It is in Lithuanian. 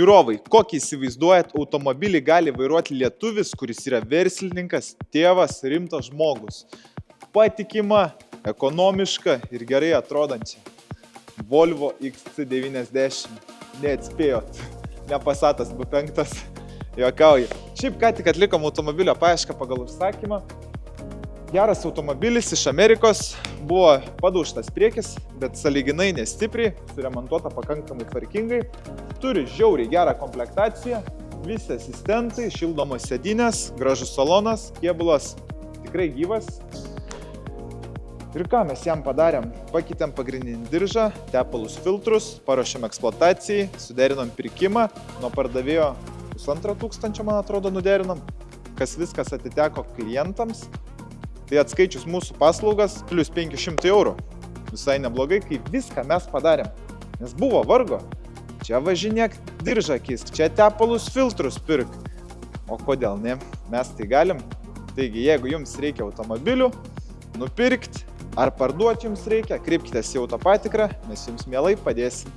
Žiūrovai, kokį įsivaizduojat automobilį gali vairuoti lietuvis, kuris yra verslininkas, tėvas, rimtas žmogus. Patikima, ekonomiška ir gerai atrodančia. Volvo XC90. Neatspėjot. Ne Passatas B5. Juokauju. Šiaip ką tik atlikom automobilio paiešką pagal užsakymą. Geras automobilis iš Amerikos. Buvo padaužtas priekis, bet sąlyginai nestipriai, suremontuota pakankamai tvarkingai. Turi žiauriai gerą komplektaciją, visi asistentai, šildomos sėdynės, gražus salonas, kėbulas tikrai gyvas. Ir ką mes jam padarėm? Pakeitėm pagrindinį diržą, tepalus filtrus, paruošėm eksploatacijai, suderinom pirkimą, nuo pardavėjo 1500, man atrodo, nuderinom, kas viskas atiteko klientams. Tai atskaičius mūsų paslaugas, plus 500 eurų. Visai neblogai, kai viską mes padarėm. Nes buvo vargo. Čia važinėk diržą kisk, čia tepalus filtrus pirk. O kodėl ne? Mes tai galim. Taigi, jeigu jums reikia automobilių, nupirkti ar parduoti jums reikia, kreipkitės į autopatikrą, mes jums mielai padėsim.